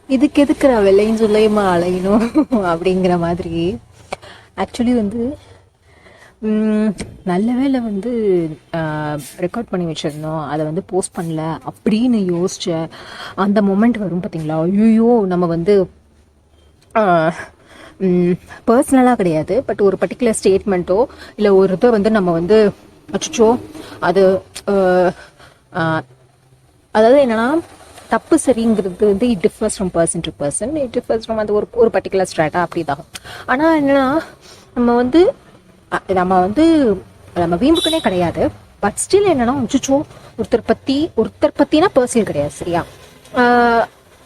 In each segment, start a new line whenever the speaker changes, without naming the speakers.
இதுக்கு எதுக்கு நான் வெள்ளையும் சொல்லையுமா அலையணும் அப்படிங்கிற மாதிரி. ஆக்சுவலி வந்து நல்ல வேளை வந்து ரெக்கார்ட் பண்ணி வச்சுருந்தோம், அதை வந்து போஸ்ட் பண்ணல அப்படின்னு யோசிச்ச அந்த மொமெண்ட் வரும் பார்த்தீங்களா. ஐயோ நம்ம வந்து பர்சனலாக கிடையாது, பட் ஒரு பர்டிகுலர் ஸ்டேட்மெண்ட்டோ இல்லை ஒரு இதை வந்து நம்ம வந்து அச்சோ அது அதாவது என்னன்னா தப்பு சரிங்கிறது வந்து it differs from person to person, it differs from அந்த ஒரு பர்டிகுலர் ஸ்ட்ராட்டா அப்படி தான். ஆனால் என்னன்னா நம்ம வந்து நம்ம வீம்புக்குனே கிடையாது, பட் ஸ்டில் என்னன்னா அச்சோ ஒருத்தர் பற்றினா பர்சனல் கிடையாது சரியா.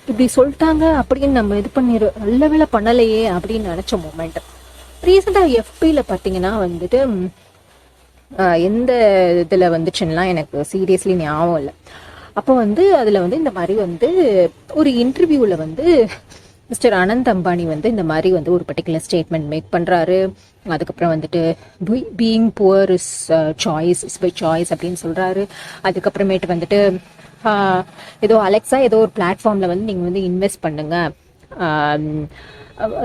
இப்படி சொல்லிட்டாங்க அப்படின்னு நம்ம இது பண்ணி நல்ல வேலை பண்ணலையே அப்படின்னு நினச்ச மூமெண்ட். ரீசெண்டாக எஃபியில் பார்த்தீங்கன்னா வந்துட்டு எந்த இதில் வந்துச்சுன்னா எனக்கு சீரியஸ்லி ஞாபகம் இல்லை. அப்போ வந்து அதில் வந்து இந்த மாதிரி வந்து ஒரு இன்டர்வியூவில் வந்து மிஸ்டர் அனந்த் அம்பானி வந்து இந்த மாதிரி வந்து ஒரு பர்டிகுலர் ஸ்டேட்மெண்ட் மேக் பண்ணுறாரு. அதுக்கப்புறம் வந்துட்டு being poor is choice is by choice அப்படின்னு சொல்கிறாரு. அதுக்கப்புறமேட்டு வந்துட்டு ஏதோ அலெக்ஸா ஏதோ ஒரு பிளாட்ஃபார்மில் வந்து நீங்கள் வந்து இன்வெஸ்ட் பண்ணுங்க,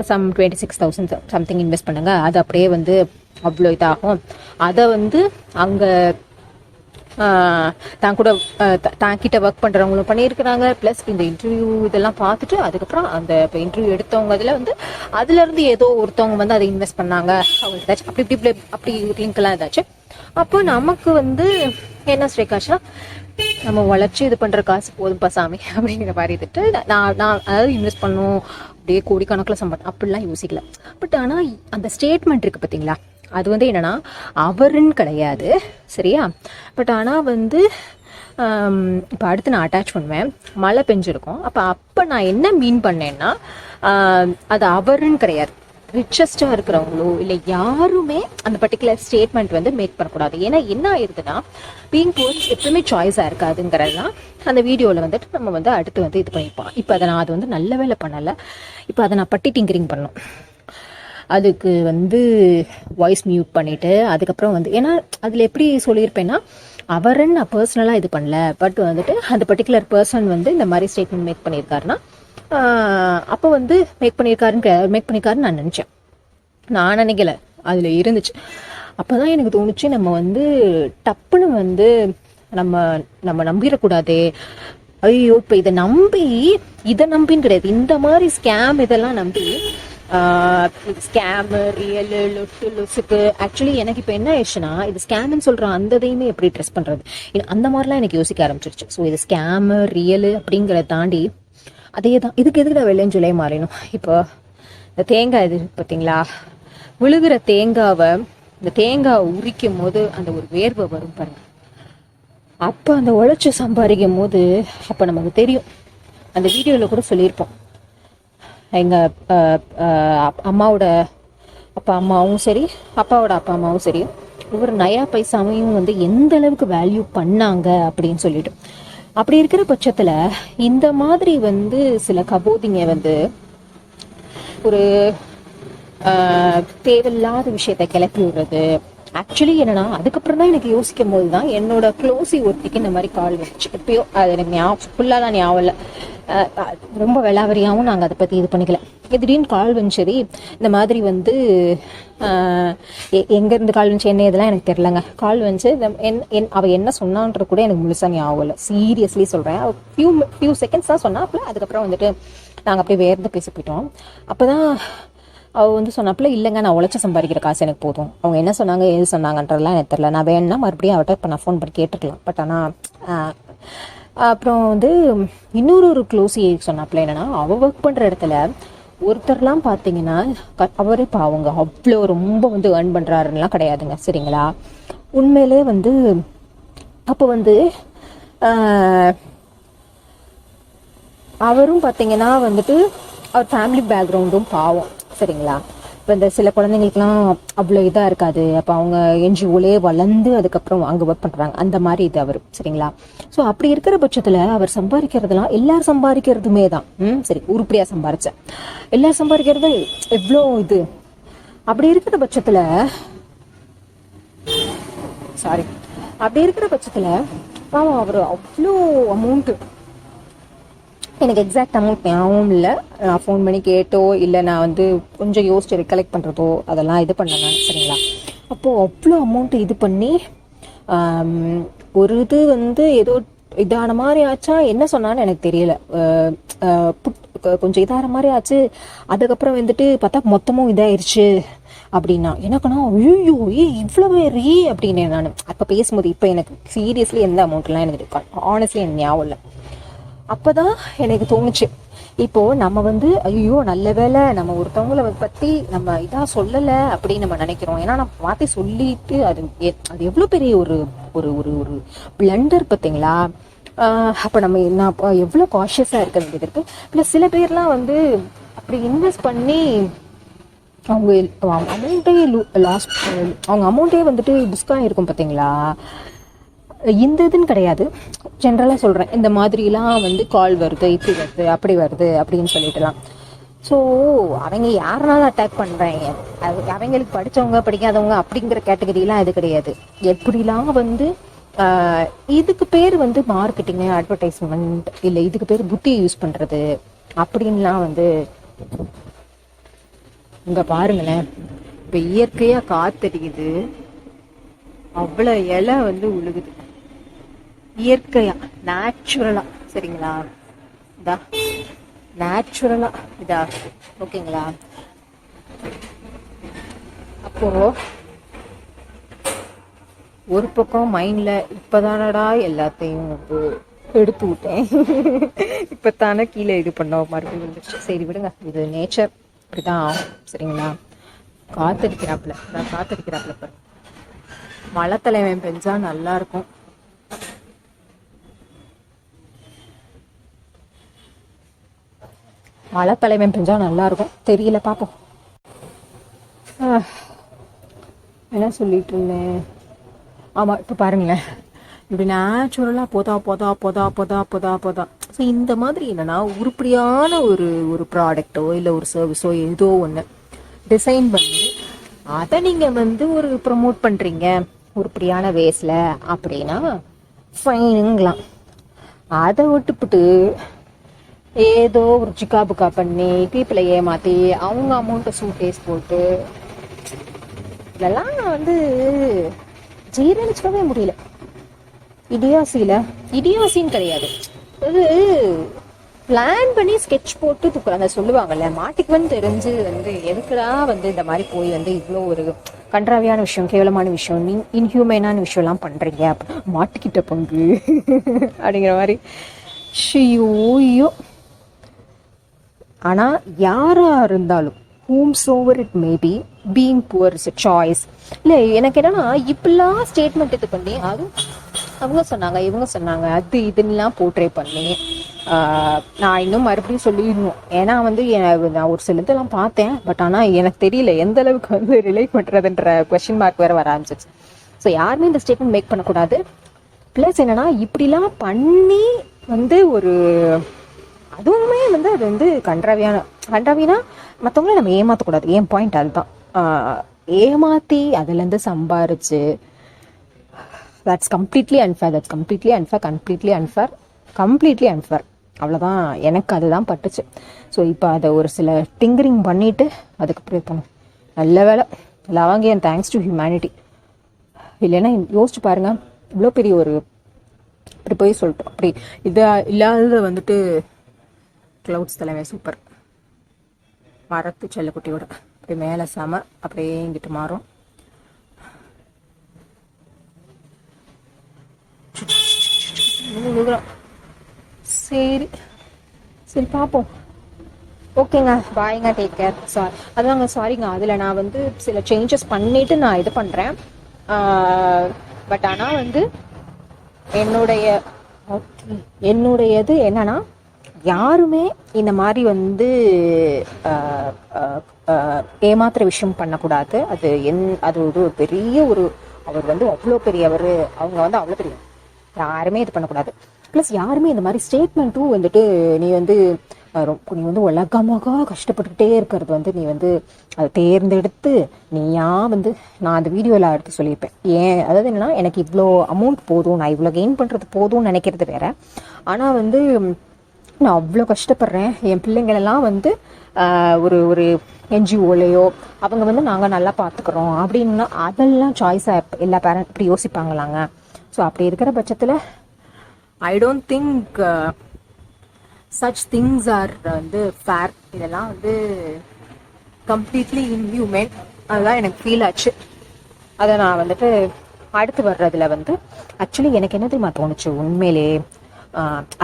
சம் 26,000 சம்திங் இன்வெஸ்ட் பண்ணுங்க, அது அப்படியே வந்து அவ்வளோ இதாகும். அதை வந்து அங்கே தான் கூட தான் கிட்ட ஒர்க் பண்ணுறவங்களும் பண்ணியிருக்கிறாங்க. ப்ளஸ் இந்த இன்டர்வியூ இதெல்லாம் பார்த்துட்டு அதுக்கப்புறம் அந்த இப்போ இன்டர்வியூ எடுத்தவங்க அதில் வந்து அதுலேருந்து ஏதோ ஒருத்தவங்க வந்து அதை இன்வெஸ்ட் பண்ணாங்க, அவங்க ஏதாச்சும் அப்படி லிங்க்லாம் ஏதாச்சும். அப்போ நமக்கு வந்து என்ன ஸ்ட்ரைக் ஆச்சுன்னா, நம்ம வளர்ச்சி இது பண்ணுற காசு போதும் பசாமி அப்படிங்கிற மாதிரி இதுட்டு நான் அதாவது இன்வெஸ்ட் பண்ணணும் அப்படியே கோடிக்கணக்கில் சம்பளம் அப்படிலாம் யோசிக்கல. பட் ஆனால் அந்த ஸ்டேட்மெண்ட் இருக்குது பார்த்தீங்களா, அது வந்து என்னன்னா அவருன்னு கிடையாது சரியா. பட் ஆனால் வந்து இப்போ அடுத்து நான் அட்டாச் பண்ணுவேன், மழை பெஞ்சிருக்கும். அப்போ நான் என்ன மீன் பண்ணேன்னா அது அவருன்னு கிடையாது, ரிச்சஸ்டாக இருக்கிறவங்களோ இல்லை யாருமே அந்த பர்டிகுலர் ஸ்டேட்மெண்ட் வந்து மேக் பண்ணக்கூடாது. ஏன்னா என்ன ஆயிடுதுன்னா பீயிங் புவர் எப்பவுமே சாய்ஸாக இருக்காதுங்கிறதுலாம் அந்த வீடியோவில் வந்துட்டு நம்ம வந்து அடுத்து வந்து இது பண்ணிப்போம். இப்போ அதை நான் அது வந்து நல்ல வேலை பண்ணலை, இப்போ அதை நான் பட்டி டிங்கரிங் பண்ணணும். அதுக்கு வந்து வாய்ஸ் மியூட் பண்ணிவிட்டு அதுக்கப்புறம் வந்து ஏன்னா அதில் எப்படி சொல்லியிருப்பேன்னா அவருன்னு நான் பர்சனலாக இது பண்ணல, பட் வந்துட்டு அந்த பர்டிகுலர் பர்சன் வந்து இந்த மாதிரி ஸ்டேட்மெண்ட் மேக் பண்ணியிருக்காருன்னா அப்போ வந்து மேக் பண்ணியிருக்காருன்னு நான் நினச்சேன். நான் நினைக்கல, அதில் இருந்துச்சு. அப்போ தான் எனக்கு தோணுச்சு நம்ம வந்து டப்புன்னு வந்து நம்ம நம்பிடக்கூடாது. ஐயோ இப்போ இதை நம்பின்னு கிடையாது, இந்த மாதிரி ஸ்கேம் இதெல்லாம் நம்பி ஸ்கேமு ரியலு லொட்டு லொசுக்கு. ஆக்சுவலி எனக்கு இப்போ என்ன ஆயிடுச்சுன்னா இது ஸ்கேம்னு சொல்கிறேன், அந்த இதையுமே எப்படி ட்ரெஸ் பண்ணுறது அந்த மாதிரிலாம் எனக்கு யோசிக்க ஆரம்பிச்சிருச்சு. ஸோ இது ஸ்கேமு ரியலு அப்படிங்கிறத தாண்டி அதே தான். இதுக்கு எதுக்கு நான் வெள்ளையும் ஜூலை மாறினும். இப்போ இந்த தேங்காய் இது பார்த்தீங்களா, விழுகிற தேங்காவை இந்த தேங்காய் உரிக்கும் போது அந்த ஒரு வேர்வை வரும் பாருங்க. அப்போ அந்த உழைச்சி சம்பாதிக்கும் போது அப்போ நமக்கு தெரியும். அந்த வீடியோவில் கூட சொல்லியிருப்போம், எங்கள் அம்மாவோட அப்பா அம்மாவும் சரி அப்பாவோட அப்பா அம்மாவும் சரி ஒவ்வொரு நயா பைசாமையும் வந்து எந்த அளவுக்கு வேல்யூ பண்ணாங்க அப்படின்னு சொல்லிட்டு. அப்படி இருக்கிற பட்சத்தில் இந்த மாதிரி வந்து சில கபோதிங்க வந்து ஒரு தேவையில்லாத விஷயத்த கிளப்பி விடுறது. ஆக்சுவலி என்னன்னா அதுக்கப்புறம் தான் எனக்கு யோசிக்கும் போது தான் என்னோட க்ளோஸி ஒருத்திக்கு இந்த மாதிரி கால் வந்துச்சு. எப்பயோ அது எனக்கு ஃபுல்லாக தான் ஞாபகம் இல்லை, ரொம்ப வெளாவரியாகவும் நாங்கள் அதை பற்றி இது பண்ணிக்கல. திடீர்னு கால் வந்துச்சு, இந்த மாதிரி வந்து எங்கேருந்து கால் வந்துச்சு என்ன இதெல்லாம் எனக்கு தெரிலங்க. கால் வந்துச்சு, அவள் என்ன சொன்னான்ற கூட எனக்கு முழுசாக ஞாபகம் இல்லை, சீரியஸ்லி சொல்கிறேன். ஃபியூ செகண்ட்ஸ் தான் சொன்னாப்புல, அதுக்கப்புறம் வந்துட்டு நாங்கள் அப்படியே வேறு பேசி போயிட்டோம். அப்போ தான் அவள் வந்து சொன்னாப்புல, இல்லைங்க நான் உழைச்சி சம்பாதிக்கிற காசு எனக்கு போதும், அவங்க என்ன சொன்னாங்க எது சொன்னாங்கன்றதுலாம் எனக்கு தெரில, நான் வேணும்னா மறுபடியும் அவட்ட இப்போ நான் ஃபோன் பண்ணி கேட்டுருக்கலாம். பட் ஆனால் அப்புறம் வந்து இன்னொரு க்ளோஸி சொன்னாப்புல என்னன்னா, அவள் ஒர்க் பண்ணுற இடத்துல ஒருத்தர்லாம் பார்த்தீங்கன்னா அவரே அவங்க அவ்வளோ ரொம்ப வந்து ஏர்ன் பண்ணுறாருலாம் கிடையாதுங்க சரிங்களா. உண்மையிலே வந்து அப்போ வந்து அவரும் பார்த்தீங்கன்னா வந்துட்டு அவர் ஃபேமிலி பேக்ரவுண்டும் பாவம் சரிங்களா. இப்போ இந்த சில குழந்தைங்களுக்குலாம் அவ்வளோ இதாக இருக்காது, அப்போ அவங்க என்ஜிஓலே வளர்ந்து அதுக்கப்புறம் அங்கே ஒர்க் பண்ணுறாங்க, அந்த மாதிரி இது அவர் சரிங்களா. ஸோ அப்படி இருக்கிற பட்சத்தில் அவர் சம்பாதிக்கிறதுலாம் எல்லாரும் சம்பாதிக்கிறதுமே தான் சரி, உருப்படியாக சம்பாரிச்சேன், எல்லாரும் சம்பாதிக்கிறது எவ்வளோ இது. அப்படி இருக்கிற பட்சத்தில் பாவம் அவர் அவ்வளோ அமௌண்ட்டு எனக்கு எக்ஸாக்ட் அமௌண்ட் ஞாபகம் இல்லை. நான் ஃபோன் பண்ணி கேட்டோ இல்லை நான் வந்து கொஞ்சம் யோசிச்சு ரெக்கலெக்ட் பண்ணுறதோ அதெல்லாம் இது பண்ணேன் நான். சரிங்களா? அப்போது அவ்வளோ அமௌண்ட்டு இது பண்ணி ஒரு இது வந்து ஏதோ இதான மாதிரி ஆச்சா என்ன சொன்னான்னு எனக்கு தெரியல. கொஞ்சம் இதாகிற மாதிரி ஆச்சு. அதுக்கப்புறம் வந்துட்டு பார்த்தா மொத்தமும் இதாயிருச்சு அப்படின்னா எனக்குன்னா ஐயோ இவ்வளவு ரீ அப்படின்னே நான் அப்போ பேசும்போது. இப்போ எனக்கு சீரியஸ்லி எந்த அமௌண்ட்லாம் எனக்கு ஆனஸ்ட்லி எனக்கு ஞாபகம் இல்லை. அப்போதான் எனக்கு தோணுச்சு, இப்போ நம்ம வந்து ஐயோ நல்ல வேலை நம்ம ஒருத்தவங்களை பற்றி நம்ம இதாக சொல்லலை அப்படின்னு நம்ம நினைக்கிறோம். ஏன்னா நம்ம வார்த்தை சொல்லிட்டு அது எவ்வளோ பெரிய ஒரு ஒரு ஒரு ஒரு பிளண்டர் பார்த்தீங்களா? அப்போ நம்ம என்ன எவ்வளோ காஷியஸாக இருக்க வேண்டியது இருக்குது. ப்ளஸ் சில பேர்லாம் வந்து அப்படி இன்வெஸ்ட் பண்ணி அவங்க அமௌண்ட்டே அவங்க அமௌண்ட்டே வந்துட்டு புஸ்காக இருக்கும் பார்த்தீங்களா? இந்த இதுன்னு கிடையாது, ஜென்ரலாக சொல்கிறேன். இந்த மாதிரிலாம் வந்து கால் வருது, இப்படி வருது, அப்படி வருது அப்படின்னு சொல்லிட்டுலாம். ஸோ அவங்க யாருனாலும் அட்டாக் பண்ணுறாங்க. அவங்களுக்கு படித்தவங்க படிக்காதவங்க அப்படிங்கிற கேட்டகரிலாம் இது கிடையாது. எப்படிலாம் வந்து இதுக்கு பேர் வந்து மார்க்கெட்டிங்கு, அட்வர்டைஸ்மெண்ட், இல்லை இதுக்கு பேர் புத்தியை யூஸ் பண்ணுறது அப்படின்லாம் வந்து இங்கே பாருங்களேன். இப்போ இயற்கையாக காத்தடிக்குது, அவ்வளோ இலை வந்து உழுகுது இயற்கையா, நேச்சுரலா. சரிங்களா? இதா நேச்சுரலா இதா. ஓகேங்களா? அப்போ ஒரு பக்கம் மைண்ட்ல இப்பதானடா எல்லாத்தையும் வந்து எடுத்து விட்டேன், இப்பத்தானே கீழே இது பண்ண மறுபடியும் வந்துச்சு. சரி விடுங்க, இது நேச்சர், இப்படிதான். சரிங்களா? காத்தடிக்கிறாப்புல பாரு. மழை தலைவன் பெஞ்சா நல்லா இருக்கும். மழை தலைவன் பெஞ்சா நல்லா இருக்கும். தெரியல, பார்ப்போம். என்ன சொல்லிட்டு இருந்தேன்? ஆமாம், இப்போ பாருங்களேன், இப்படி நேச்சுரலாக போதா. ஸோ இந்த மாதிரி என்னன்னா உருப்படியான ஒரு ப்ராடக்டோ இல்லை ஒரு சர்வீஸோ ஏதோ ஒன்று டிசைன் பண்ணி அதை நீங்கள் வந்து ஒரு ப்ரமோட் பண்ணுறீங்க உருப்படியான வேஸில் அப்படின்னா ஃபைனுங்களாம். அதை விட்டுப்புட்டு ஏதோ ஒரு சிக்காபுக்கா பண்ணி பீப்பிளை ஏமாற்றி அவங்க அமௌண்ட்டை சூட்கேஸ் போட்டு இதெல்லாம் வந்து ஜீரணிச்சுக்கவே முடியல. இடியாசின்னு கிடையாது, அது பிளான் பண்ணி ஸ்கெட்ச் போட்டு தூக்குறாங்க. சொல்லுவாங்கல்ல, மாட்டிக்குவன்னு தெரிஞ்சு வந்து எதுக்குடா வந்து இந்த மாதிரி போய் வந்து இவ்வளோ ஒரு கன்றாவியான விஷயம், கேவலமான விஷயம், இன்ஹியூமனான விஷயம்லாம் பண்ணுறீங்க, மாட்டிக்கிட்ட பங்கு அப்படிங்கிற மாதிரி. ஷியோயோ. ஆனால் யாராக இருந்தாலும் whomsoever it may be, being poor is a choice. இல்லை எனக்கு என்னன்னா இப்படிலாம் ஸ்டேட்மெண்ட் இது பண்ணி அதுவும் அவங்க சொன்னாங்க இவங்க சொன்னாங்க அது இதுன்னெலாம் போர்ட்ரே பண்ணி நான் இன்னும் மறுபடியும் சொல்லிடணும். ஏன்னா வந்து நான் ஒரு சில இதெல்லாம் பார்த்தேன், பட் ஆனால் எனக்கு தெரியல எந்த அளவுக்கு வந்து ரிலேட் பண்ணுறதுன்ற கொஸ்டின் மார்க் வேறு வர ஆரம்பிச்சிச்சு. ஸோ யாருமே இந்த ஸ்டேட்மெண்ட் மேக் பண்ணக்கூடாது. ப்ளஸ் என்னன்னா இப்படிலாம் பண்ணி வந்து ஒரு அதுவுமே வந்து அது வந்து கன்றாவினா மற்றவங்கள நம்ம ஏமாற்றக்கூடாது. என் பாயிண்ட் அதுதான். ஏமாற்றி அதுலேருந்து சம்பாரிச்சு தட்ஸ் கம்ப்ளீட்லி அன்ஃபேர். அவ்வளோதான், எனக்கு அதுதான் பட்டுச்சு. ஸோ இப்போ அதை ஒரு சில டிங்கரிங் பண்ணிவிட்டு அதுக்கப்புறம் இருக்கணும். நல்ல வேலை லவாங்கியன், தேங்க்ஸ் டு ஹியூமனிட்டி. இல்லைன்னா யோசிச்சு பாருங்கள், இவ்வளோ பெரிய ஒரு இப்படி போய் சொல்லிட்டோம். அப்படி இதாக இல்லாததை வந்துட்டு க்ளவுட்ஸ் தலைமை சூப்பர். மரத்து செல்லக்குட்டியோட அப்படி மேலே செம அப்படியே இங்கிட்டு மாறும். சரி சரி பார்ப்போம். ஓகேங்க, பாய்ங்க, டேக் கேர். அதுதாங்க, சாரிங்க. அதில் நான் வந்து சில சேஞ்சஸ் பண்ணிவிட்டு நான் இது பண்ணுறேன். பட் ஆனால் வந்து என்னுடையது என்னன்னா, யாருமே இந்த மாதிரி வந்து ஏமாத்துற விஷயம் பண்ணக்கூடாது. அது ஒரு பெரிய அவர் வந்து அவ்வளோ பெரியவர், அவங்க வந்து அவ்வளோ பெரிய, யாருமே இது பண்ணக்கூடாது. ப்ளஸ் யாருமே இந்த மாதிரி ஸ்டேட்மெண்ட்டும் வந்துட்டு நீ வந்து உலகமாக கஷ்டப்பட்டுக்கிட்டே இருக்கிறது வந்து நீ வந்து அதை தேர்ந்தெடுத்து நீயா வந்து நான் அந்த வீடியோவில் எடுத்து சொல்லியிருப்பேன். அதாவது என்னன்னா, எனக்கு இவ்வளோ அமௌண்ட் போதும், நான் இவ்வளோ கெயின் பண்ணுறது போதும்னு நினைக்கிறது வேற. ஆனால் வந்து நான் அவ்வளோ கஷ்டப்படுறேன், என் பிள்ளைங்களெல்லாம் வந்து ஒரு ஒரு என்ஜிஓலையோ அவங்க வந்து நாங்கள் நல்லா பார்த்துக்குறோம் அப்படின்னா அதெல்லாம் சாய்ஸாக எல்லா பேரண்ட் இப்படி யோசிப்பாங்களாங்க? ஸோ அப்படி இருக்கிற பட்சத்தில் I don't think such things are வந்து ஃபேர். இதெல்லாம் வந்து கம்ப்ளீட்லி இன்ஹியூமன். அதுதான் எனக்கு ஃபீல் ஆச்சு. அதை நான் வந்துட்டு அடுத்து வர்றதுல வந்து ஆக்சுவலி எனக்கு என்ன தெரியுமா தோணுச்சு உண்மையிலே,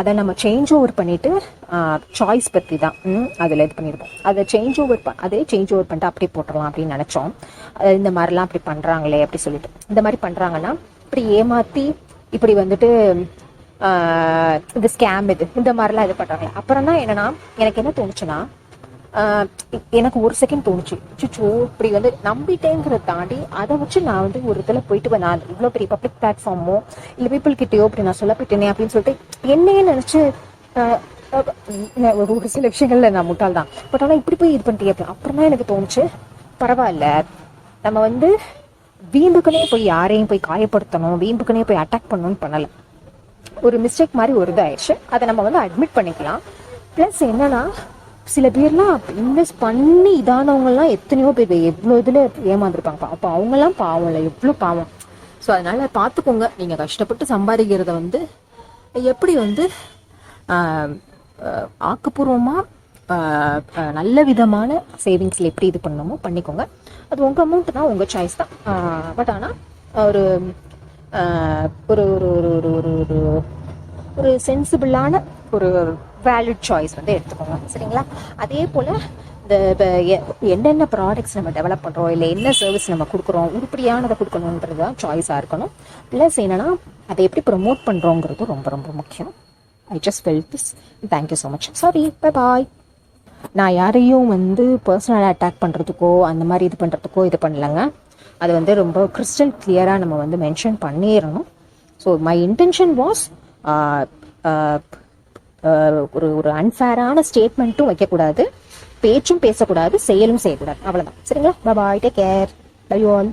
அதை நம்ம சேஞ்ச் ஓவர் பண்ணிட்டு சாய்ஸ் பற்றி தான் அதில் இது பண்ணியிருப்போம். அதை சேஞ்ச் ஓவர் பண்ணிட்டு அப்படியே போட்டுடலாம் அப்படின்னு நினச்சோம். இந்த மாதிரிலாம் அப்படி பண்ணுறாங்களே அப்படி சொல்லிட்டு, இந்த மாதிரி பண்ணுறாங்கன்னா இப்படி ஏமாற்றி இப்படி வந்துட்டு இந்த ஸ்கேம் இந்த மாதிரிலாம் இது பண்ணுறாங்களே. அப்புறம் தான் என்னன்னா எனக்கு என்ன தோணுச்சுன்னா, எனக்கு ஒரு செகண்ட் தோணுச்சு, சுச்சோ இப்படி வந்து நம்பிட்டேங்கிறத தாண்டி அதை வச்சு நான் வந்து ஒரு இதில் போயிட்டு நான் இவ்வளோ பெரிய பப்ளிக் பிளாட்ஃபார்மோ இல்லை பீப்புள் கிட்டேயோ இப்படி நான் சொல்ல போயிட்டேனே அப்படின்னு சொல்லிட்டு என்னையே நினச்சி ஒரு சில விஷயங்கள்ல நான் முட்டாள் தான். பட் ஆனால் இப்படி போய் இது பண்ணிட்டே அப்புறம் தான் எனக்கு தோணுச்சு, பரவாயில்ல நம்ம வந்து வீம்புக்குனே போய் யாரையும் போய் காயப்படுத்தணும், வீம்புக்குனே போய் அட்டாக் பண்ணணும்னு பண்ணலை. ஒரு மிஸ்டேக் மாதிரி ஒரு இதாயிடுச்சு, அதை நம்ம வந்து அட்மிட் பண்ணிக்கலாம். ப்ளஸ் என்னன்னா சில பேர்லாம் இன்வெஸ்ட் பண்ணி இதானவங்கலாம் எத்தனையோ பேர் எவ்வளோ இதில் ஏமாந்துருப்பாங்க. அப்போ அவங்கெல்லாம் பாவம் இல்லை, எவ்வளோ பாவம். ஸோ அதனால பார்த்துக்கோங்க, நீங்கள் கஷ்டப்பட்டு சம்பாதிக்கிறத வந்து எப்படி வந்து ஆக்கப்பூர்வமாக நல்ல விதமான சேவிங்ஸில் எப்படி இது பண்ணணுமோ பண்ணிக்கோங்க. அது உங்கள் அமௌண்ட் தான், உங்கள் சாய்ஸ் தான். பட் ஆனால் ஒரு ஒரு ஒரு ஒரு ஒரு ஒரு சென்சிபிளான ஒரு வேலிட் சாய்ஸ் வந்து எடுத்துக்கோங்க, சரிங்களா? அதே போல் இந்த என்னென்ன ப்ராடக்ட்ஸ் நம்ம டெவலப் பண்ணுறோம் இல்லை என்ன சர்வீஸ் நம்ம கொடுக்குறோம் உருப்படியானதை கொடுக்கணுன்றது தான் சாய்ஸாக இருக்கணும். ப்ளஸ் என்னென்னா அதை எப்படி ப்ரொமோட் பண்ணுறோங்கிறது ரொம்ப ரொம்ப முக்கியம். I just felt this. Thank you so much. Sorry, bye bye. நான் யாரையும் வந்து பர்சனலாக அட்டாக் பண்ணுறதுக்கோ அந்த மாதிரி இது பண்ணுறதுக்கோ இது பண்ணலைங்க. அது வந்து ரொம்ப கிறிஸ்டல் கிளியராக நம்ம வந்து மென்ஷன் பண்ணிடணும். ஸோ மை இன்டென்ஷன் வாஸ் ஒரு ஒரு அன்ஃபேரான ஸ்டேட்மெண்ட்டும் வைக்கக்கூடாது, பேச்சும் பேசக்கூடாது, செயலும் செய்யக்கூடாது, அவ்வளோதான், சரிங்களா? Bye, take care, love you all.